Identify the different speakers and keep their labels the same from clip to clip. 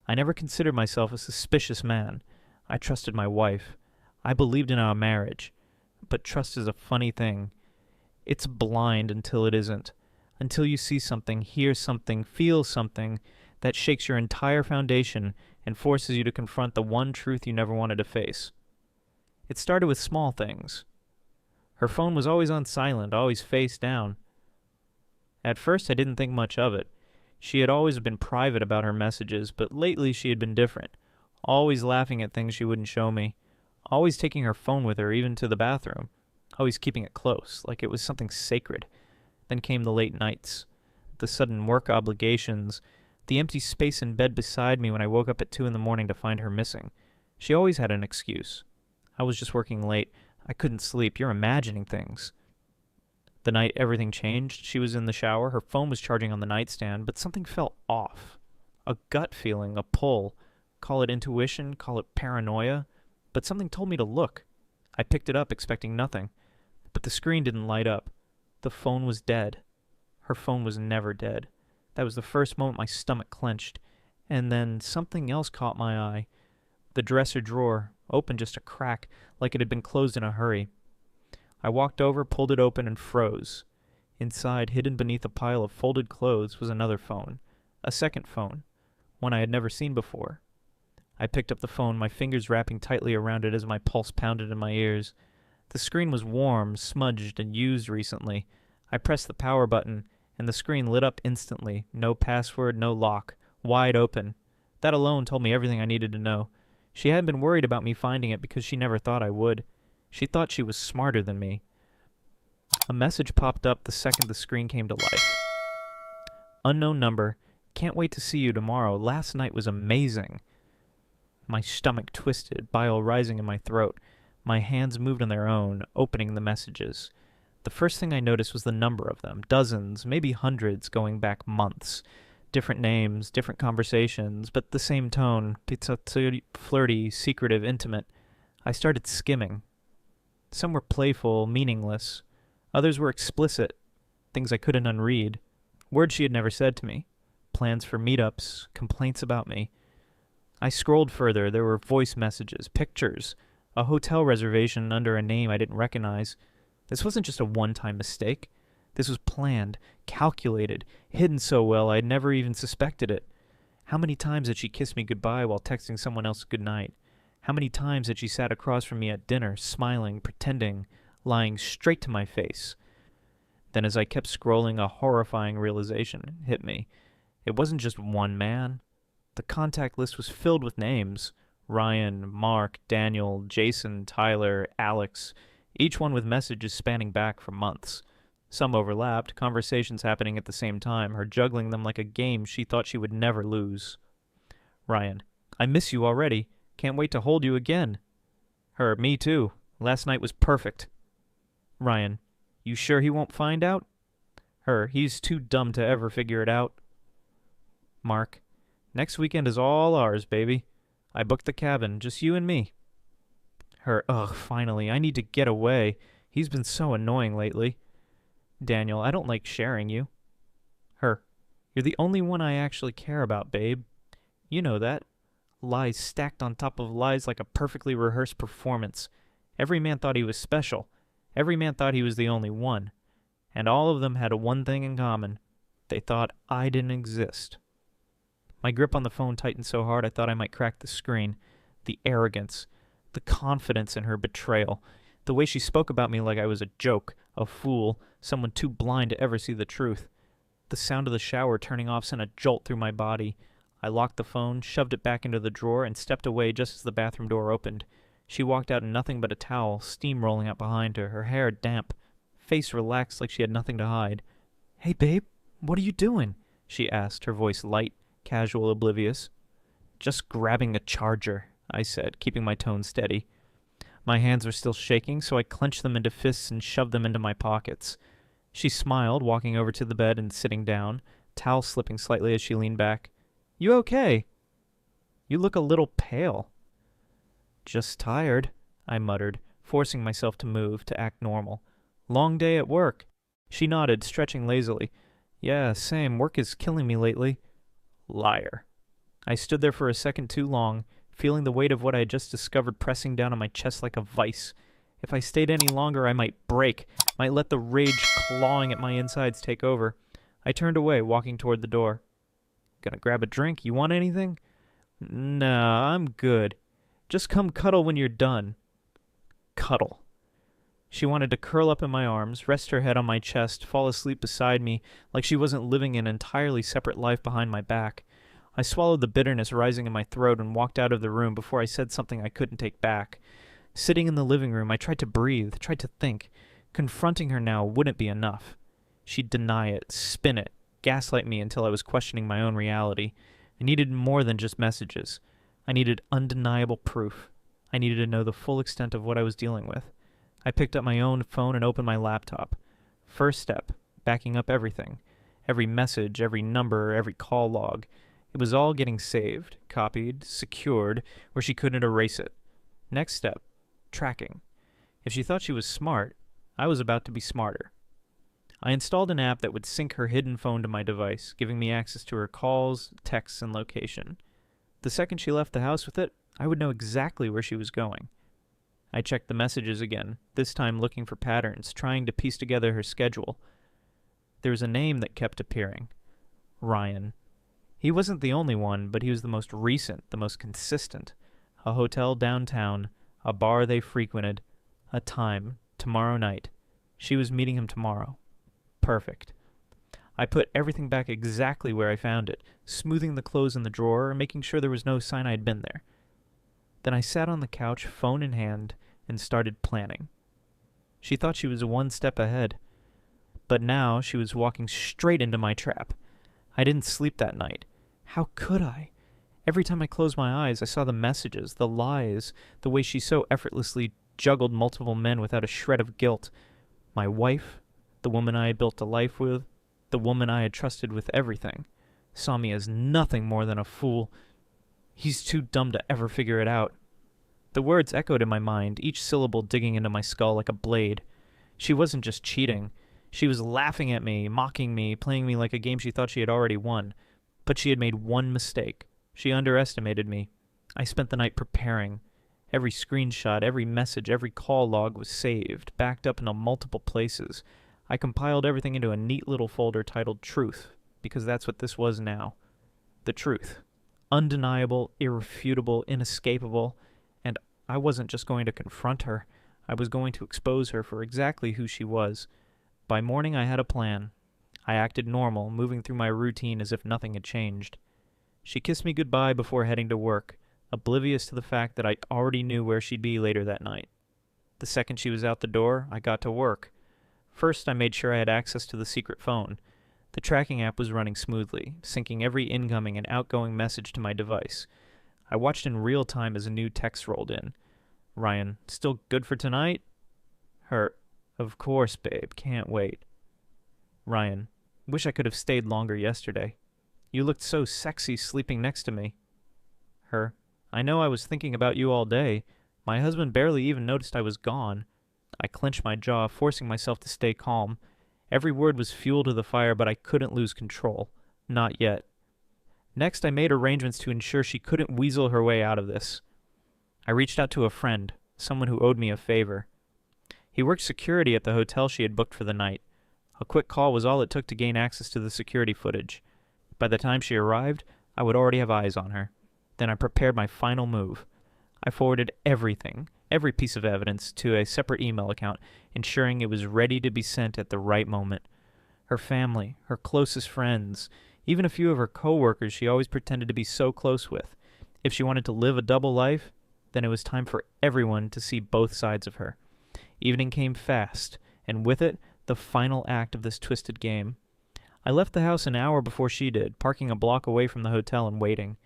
Speaker 1: I never considered myself a suspicious man. I trusted my wife. I believed in our marriage. But trust is a funny thing. It's blind until it isn't. Until you see something, hear something, feel something that shakes your entire foundation and forces you to confront the one truth you never wanted to face. It started with small things. Her phone was always on silent, always face down. At first, I didn't think much of it. She had always been private about her messages, but lately she had been different. Always laughing at things she wouldn't show me. Always taking her phone with her, even to the bathroom. Always keeping it close, like it was something sacred. Then came the late nights. The sudden work obligations. The empty space in bed beside me when I woke up at 2 a.m. to find her missing. She always had an excuse. I was just working late. I couldn't sleep. You're imagining things. The night everything changed, she was in the shower. Her phone was charging on the nightstand, but something felt off. A gut feeling, a pull. Call it intuition, call it paranoia. But something told me to look. I picked it up, expecting nothing. But the screen didn't light up. The phone was dead. Her phone was never dead. That was the first moment my stomach clenched. And then something else caught my eye. The dresser drawer, open just a crack, like it had been closed in a hurry. I walked over, pulled it open, and froze. Inside, hidden beneath a pile of folded clothes, was another phone. A second phone. One I had never seen before. I picked up the phone, my fingers wrapping tightly around it as my pulse pounded in my ears. The screen was warm, smudged, and used recently. I pressed the power button, and the screen lit up instantly. No password, no lock. Wide open. That alone told me everything I needed to know. She hadn't been worried about me finding it because she never thought I would. She thought she was smarter than me. A message popped up the second the screen came to life. Unknown number. Can't wait to see you tomorrow. Last night was amazing. My stomach twisted, bile rising in my throat. My hands moved on their own, opening the messages. The first thing I noticed was the number of them. Dozens, maybe hundreds, going back months. Different names, different conversations, but the same tone. Flirty, secretive, intimate. I started skimming. Some were playful, meaningless. Others were explicit, things I couldn't unread. Words she had never said to me. Plans for meetups, complaints about me. I scrolled further. There were voice messages, pictures, a hotel reservation under a name I didn't recognize. This wasn't just a one-time mistake. This was planned, calculated, hidden so well I'd never even suspected it. How many times had she kissed me goodbye while texting someone else goodnight? How many times had she sat across from me at dinner, smiling, pretending, lying straight to my face? Then as I kept scrolling, a horrifying realization hit me. It wasn't just one man. The contact list was filled with names. Ryan, Mark, Daniel, Jason, Tyler, Alex, each one with messages spanning back for months. Some overlapped, conversations happening at the same time, her juggling them like a game she thought she would never lose. Ryan, I miss you already. Can't wait to hold you again. Her, me too. Last night was perfect. Ryan, you sure he won't find out? Her, he's too dumb to ever figure it out. Mark, next weekend is all ours, baby. I booked the cabin, just you and me. Her, ugh, finally, I need to get away. He's been so annoying lately. Daniel, I don't like sharing you. Her, you're the only one I actually care about, babe. You know that. Lies stacked on top of lies like a perfectly rehearsed performance. Every man thought he was special. Every man thought he was the only one. And all of them had one thing in common. They thought I didn't exist. My grip on the phone tightened so hard I thought I might crack the screen. The arrogance. The confidence in her betrayal. The way she spoke about me like I was a joke, a fool, someone too blind to ever see the truth. The sound of the shower turning off sent a jolt through my body. I locked the phone, shoved it back into the drawer, and stepped away just as the bathroom door opened. She walked out in nothing but a towel, steam rolling out behind her, her hair damp, face relaxed like she had nothing to hide. Hey, babe, what are you doing? She asked, her voice light, casual, oblivious. Just grabbing a charger, I said, keeping my tone steady. My hands were still shaking, so I clenched them into fists and shoved them into my pockets. She smiled, walking over to the bed and sitting down, towel slipping slightly as she leaned back. You okay? You look a little pale. Just tired, I muttered, forcing myself to move, to act normal. Long day at work. She nodded, stretching lazily. Yeah, same. Work is killing me lately. Liar. I stood there for a second too long, feeling the weight of what I had just discovered pressing down on my chest like a vice. If I stayed any longer, I might break, might let the rage clawing at my insides take over. I turned away, walking toward the door. Gonna grab a drink? You want anything? Nah, I'm good. Just come cuddle when you're done. Cuddle. She wanted to curl up in my arms, rest her head on my chest, fall asleep beside me, like she wasn't living an entirely separate life behind my back. I swallowed the bitterness rising in my throat and walked out of the room before I said something I couldn't take back. Sitting in the living room, I tried to breathe, tried to think. Confronting her now wouldn't be enough. She'd deny it, spin it, gaslight me until I was questioning my own reality. I needed more than just messages. I needed undeniable proof. I needed to know the full extent of what I was dealing with. I picked up my own phone and opened my laptop. First step, backing up everything. Every message, every number, every call log. It was all getting saved, copied, secured, where she couldn't erase it. Next step, tracking. If she thought she was smart, I was about to be smarter. I installed an app that would sync her hidden phone to my device, giving me access to her calls, texts, and location. The second she left the house with it, I would know exactly where she was going. I checked the messages again, this time looking for patterns, trying to piece together her schedule. There was a name that kept appearing. Ryan. He wasn't the only one, but he was the most recent, the most consistent. A hotel downtown, a bar they frequented, a time, tomorrow night. She was meeting him tomorrow. Perfect. I put everything back exactly where I found it, smoothing the clothes in the drawer and making sure there was no sign I'd been there. Then I sat on the couch, phone in hand, and started planning. She thought she was one step ahead, but now she was walking straight into my trap. I didn't sleep that night. How could I? Every time I closed my eyes, I saw the messages, the lies, the way she so effortlessly juggled multiple men without a shred of guilt. My wife, the woman I had built a life with, the woman I had trusted with everything, saw me as nothing more than a fool. He's too dumb to ever figure it out. The words echoed in my mind, each syllable digging into my skull like a blade. She wasn't just cheating. She was laughing at me, mocking me, playing me like a game she thought she had already won. But she had made one mistake. She underestimated me. I spent the night preparing. Every screenshot, every message, every call log was saved, backed up into multiple places. I compiled everything into a neat little folder titled Truth, because that's what this was now. The truth. Undeniable, irrefutable, inescapable, and I wasn't just going to confront her. I was going to expose her for exactly who she was. By morning, I had a plan. I acted normal, moving through my routine as if nothing had changed. She kissed me goodbye before heading to work, oblivious to the fact that I already knew where she'd be later that night. The second she was out the door, I got to work. First, I made sure I had access to the secret phone. The tracking app was running smoothly, syncing every incoming and outgoing message to my device. I watched in real time as a new text rolled in. Ryan, still good for tonight? Her, of course, babe, can't wait. Ryan, wish I could have stayed longer yesterday. You looked so sexy sleeping next to me. Her, I know I was thinking about you all day. My husband barely even noticed I was gone. I clenched my jaw, forcing myself to stay calm. Every word was fuel to the fire, but I couldn't lose control. Not yet. Next, I made arrangements to ensure she couldn't weasel her way out of this. I reached out to a friend, someone who owed me a favor. He worked security at the hotel she had booked for the night. A quick call was all it took to gain access to the security footage. By the time she arrived, I would already have eyes on her. Then I prepared my final move. I forwarded everything, every piece of evidence, to a separate email account, ensuring it was ready to be sent at the right moment. Her family, her closest friends, even a few of her coworkers she always pretended to be so close with. If she wanted to live a double life, then it was time for everyone to see both sides of her. Evening came fast, and with it, the final act of this twisted game. I left the house an hour before she did, parking a block away from the hotel and waiting.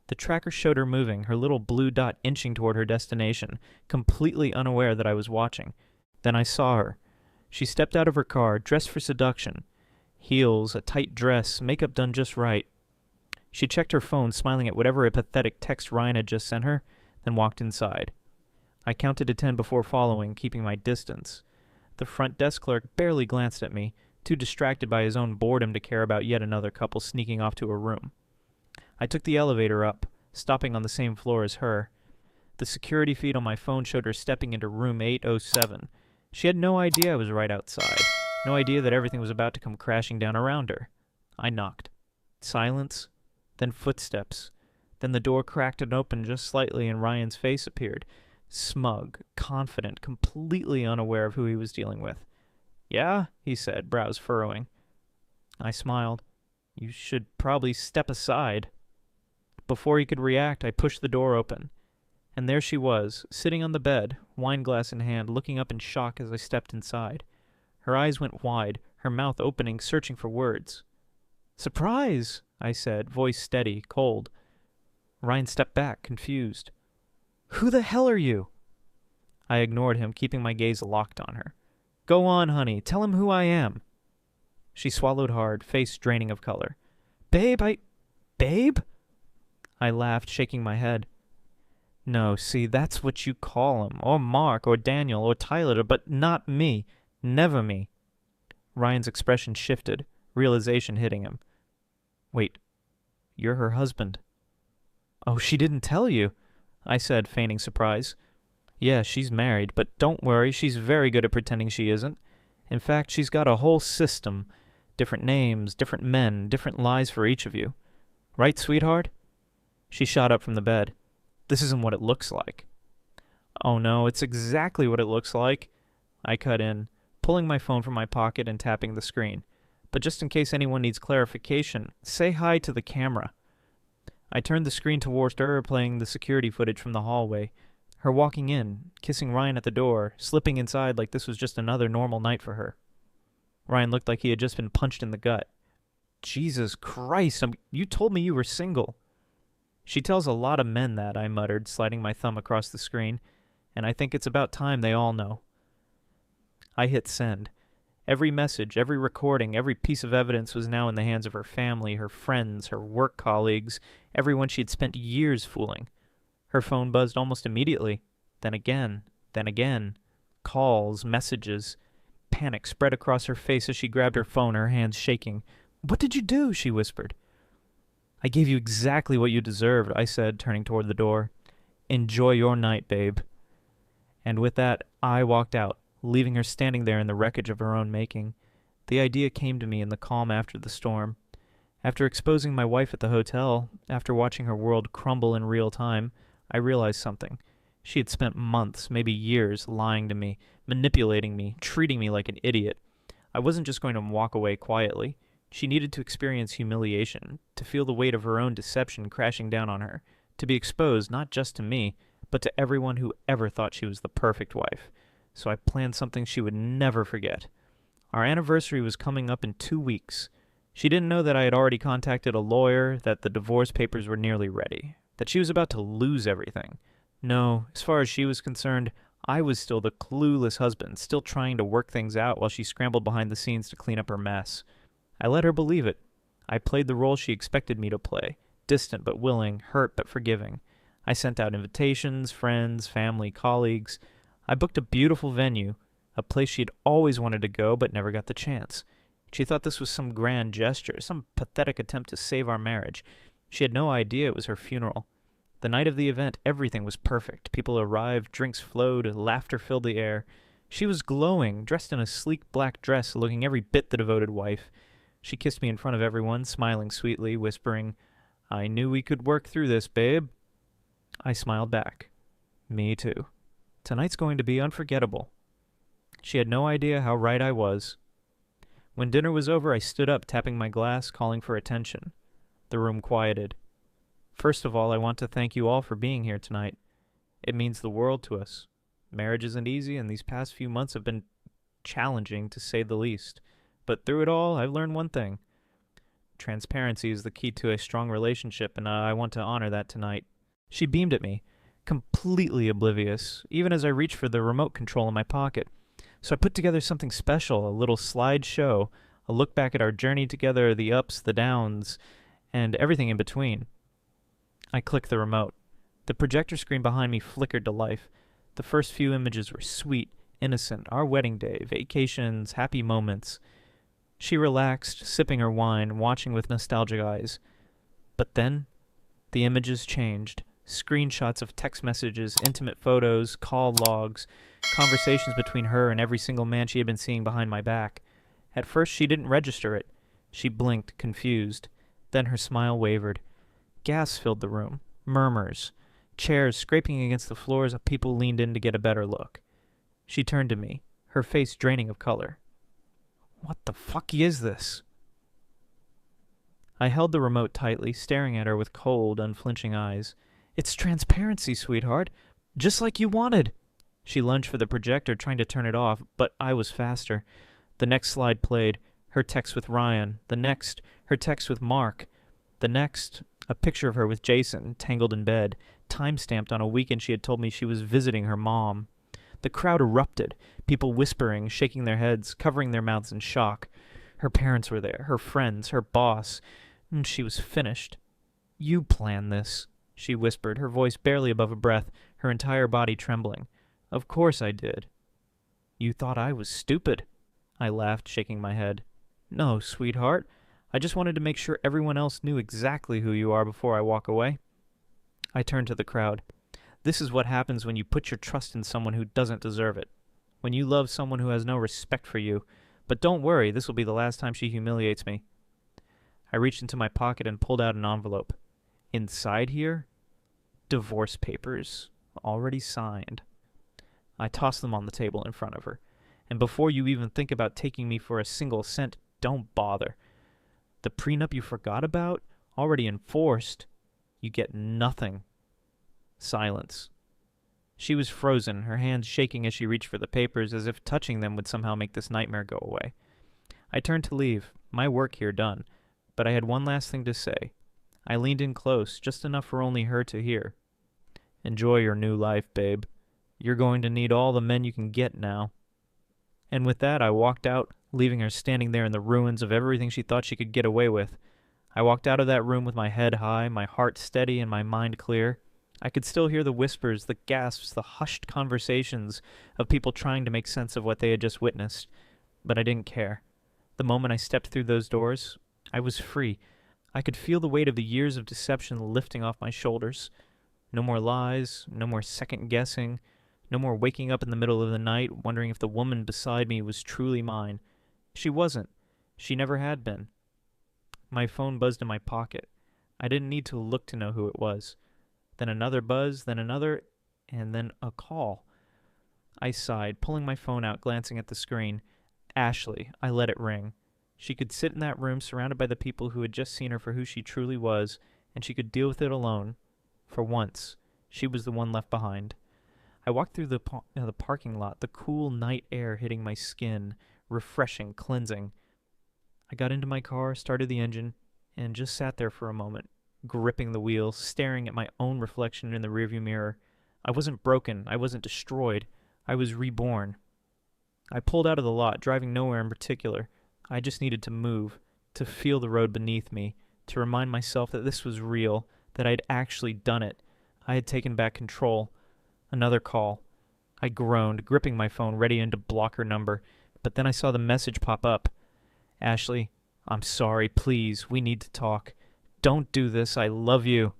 Speaker 1: The tracker showed her moving, her little blue dot inching toward her destination, completely unaware that I was watching. Then I saw her. She stepped out of her car, dressed for seduction. Heels, a tight dress, makeup done just right. She checked her phone, smiling at whatever a pathetic text Ryan had just sent her, then walked inside. I counted to 10 before following, keeping my distance. The front desk clerk barely glanced at me, too distracted by his own boredom to care about yet another couple sneaking off to a room. I took the elevator up, stopping on the same floor as her. The security feed on my phone showed her stepping into room 807. She had no idea I was right outside, no idea that everything was about to come crashing down around her. I knocked. Silence, then footsteps. Then the door cracked and opened just slightly and Ryan's face appeared. Smug, confident, completely unaware of who he was dealing with. "Yeah?" he said, brows furrowing. I smiled. "You should probably step aside." Before he could react, I pushed the door open. And there she was, sitting on the bed, wineglass in hand, looking up in shock as I stepped inside. Her eyes went wide, her mouth opening, searching for words. "Surprise!" I said, voice steady, cold. Ryan stepped back, confused. "Who the hell are you?" I ignored him, keeping my gaze locked on her. "Go on, honey. Tell him who I am." She swallowed hard, face draining of color. Babe? Babe?" I laughed, shaking my head. "No, see, that's what you call him, or Mark, or Daniel, or Tyler, but not me. Never me." Ryan's expression shifted, realization hitting him. "Wait, you're her husband." "Oh, she didn't tell you?" I said, feigning surprise. "Yeah, she's married, but don't worry, she's very good at pretending she isn't. In fact, she's got a whole system. Different names, different men, different lies for each of you. Right, sweetheart?" She shot up from the bed. "This isn't what it looks like." "Oh no, it's exactly what it looks like." I cut in, pulling my phone from my pocket and tapping the screen. "But just in case anyone needs clarification, say hi to the camera." I turned the screen towards her, playing the security footage from the hallway. Her walking in, kissing Ryan at the door, slipping inside like this was just another normal night for her. Ryan looked like he had just been punched in the gut. "Jesus Christ, you told me you were single." "She tells a lot of men that," I muttered, sliding my thumb across the screen, "and I think it's about time they all know." I hit send. Every message, every recording, every piece of evidence was now in the hands of her family, her friends, her work colleagues, everyone she had spent years fooling. Her phone buzzed almost immediately. Then again. Calls, messages. Panic spread across her face as she grabbed her phone, her hands shaking. "What did you do?" she whispered. "I gave you exactly what you deserved," I said, turning toward the door. "Enjoy your night, babe." And with that, I walked out, leaving her standing there in the wreckage of her own making. The idea came to me in the calm after the storm. After exposing my wife at the hotel, after watching her world crumble in real time, I realized something. She had spent months, maybe years, lying to me, manipulating me, treating me like an idiot. I wasn't just going to walk away quietly. She needed to experience humiliation, to feel the weight of her own deception crashing down on her, to be exposed not just to me, but to everyone who ever thought she was the perfect wife. So I planned something she would never forget. Our anniversary was coming up in 2 weeks. She didn't know that I had already contacted a lawyer, that the divorce papers were nearly ready, that she was about to lose everything. No, as far as she was concerned, I was still the clueless husband, still trying to work things out while she scrambled behind the scenes to clean up her mess. I let her believe it. I played the role she expected me to play, distant but willing, hurt but forgiving. I sent out invitations, friends, family, colleagues. I booked a beautiful venue, a place she had always wanted to go but never got the chance. She thought this was some grand gesture, some pathetic attempt to save our marriage. She had no idea it was her funeral. The night of the event, everything was perfect. People arrived, drinks flowed, laughter filled the air. She was glowing, dressed in a sleek black dress, looking every bit the devoted wife. She kissed me in front of everyone, smiling sweetly, whispering, "I knew we could work through this, babe." I smiled back. Me too. Tonight's going to be unforgettable. She had no idea how right I was. When dinner was over, I stood up, tapping my glass, calling for attention. The room quieted. "First of all, I want to thank you all for being here tonight. It means the world to us. Marriage isn't easy, and these past few months have been challenging, to say the least. But through it all, I've learned one thing. Transparency is the key to a strong relationship, and I want to honor that tonight." She beamed at me, completely oblivious, even as I reached for the remote control in my pocket. So I put together something special, a little slideshow, a look back at our journey together, the ups, the downs, and everything in between. I clicked the remote. The projector screen behind me flickered to life. The first few images were sweet, innocent, our wedding day, vacations, happy moments. She relaxed, sipping her wine, watching with nostalgic eyes. But then, The images changed. Screenshots of text messages, intimate photos, call logs, conversations between her and every single man she had been seeing behind my back. At first she didn't register it. She blinked, confused. Then her smile wavered. Gas filled the room. Murmurs. Chairs scraping against the floor as people leaned in to get a better look. She turned to me, her face draining of color. "What the fuck is this?" I held the remote tightly, staring at her with cold, unflinching eyes. "It's transparency, sweetheart. Just like you wanted." She lunged for the projector, trying to turn it off, but I was faster. The next slide played. Her text with Ryan. The next, her text with Mark. The next, a picture of her with Jason, tangled in bed, time-stamped on a weekend she had told me she was visiting her mom. The crowd erupted, people whispering, shaking their heads, covering their mouths in shock. Her parents were there, her friends, her boss. She was finished. "You planned this," she whispered, her voice barely above a breath, her entire body trembling. "Of course I did." "You thought I was stupid?" I laughed, shaking my head. "No, sweetheart. I just wanted to make sure everyone else knew exactly who you are before I walk away." I turned to the crowd. "This is what happens when you put your trust in someone who doesn't deserve it. When you love someone who has no respect for you. But don't worry, this will be the last time she humiliates me." I reached into my pocket and pulled out an envelope. Inside here, divorce papers, already signed. I tossed them on the table in front of her. "And before you even think about taking me for a single cent, don't bother. The prenup you forgot about, already enforced. You get nothing." Silence. She was frozen, her hands shaking as she reached for the papers, as if touching them would somehow make this nightmare go away. I turned to leave, my work here done, but I had one last thing to say. I leaned in close, just enough for only her to hear. "Enjoy your new life, babe. You're going to need all the men you can get now." And with that, I walked out, leaving her standing there in the ruins of everything she thought she could get away with. I walked out of that room with my head high, my heart steady, and my mind clear. I could still hear the whispers, the gasps, the hushed conversations of people trying to make sense of what they had just witnessed. But I didn't care. The moment I stepped through those doors, I was free. I could feel the weight of the years of deception lifting off my shoulders. No more lies, no more second-guessing, no more waking up in the middle of the night wondering if the woman beside me was truly mine. She wasn't. She never had been. My phone buzzed in my pocket. I didn't need to look to know who it was. Then another buzz, then another, and then a call. I sighed, pulling my phone out, glancing at the screen. Ashley. I let it ring. She could sit in that room surrounded by the people who had just seen her for who she truly was, and she could deal with it alone. For once, she was the one left behind. I walked through the parking lot, the cool night air hitting my skin, refreshing, cleansing. I got into my car, started the engine, and just sat there for a moment, gripping the wheel, staring at my own reflection in the rearview mirror. I wasn't broken. I wasn't destroyed. I was reborn. I pulled out of the lot, driving nowhere in particular. I just needed to move, to feel the road beneath me, to remind myself that this was real, that I'd actually done it. I had taken back control. Another call. I groaned, gripping my phone, ready to block her number, but then I saw the message pop up. "Ashley, I'm sorry, please, we need to talk. Don't do this, I love you."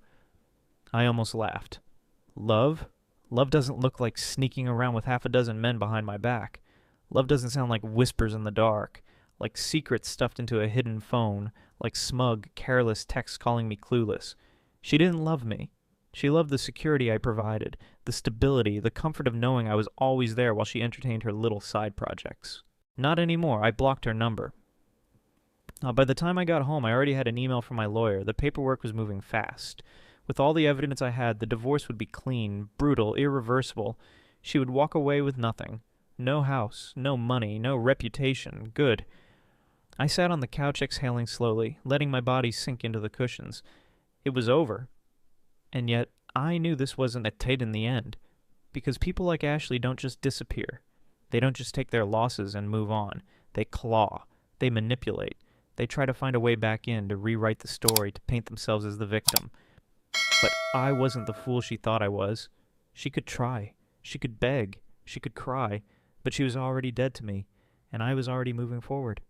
Speaker 1: I almost laughed. Love? Love doesn't look like sneaking around with half a dozen men behind my back. Love doesn't sound like whispers in the dark, like secrets stuffed into a hidden phone, like smug, careless texts calling me clueless. She didn't love me. She loved the security I provided, the stability, the comfort of knowing I was always there while she entertained her little side projects. Not anymore. I blocked her number. By the time I got home, I already had an email from my lawyer. The paperwork was moving fast. With all the evidence I had, the divorce would be clean, brutal, irreversible. She would walk away with nothing. No house, no money, no reputation. Good. I sat on the couch exhaling slowly, letting my body sink into the cushions. It was over. And yet, I knew this wasn't it in the end. Because people like Ashley don't just disappear. They don't just take their losses and move on. They claw. They manipulate. They try to find a way back in, to rewrite the story, to paint themselves as the victim. But I wasn't the fool she thought I was. She could try. She could beg. She could cry. But she was already dead to me, and I was already moving forward.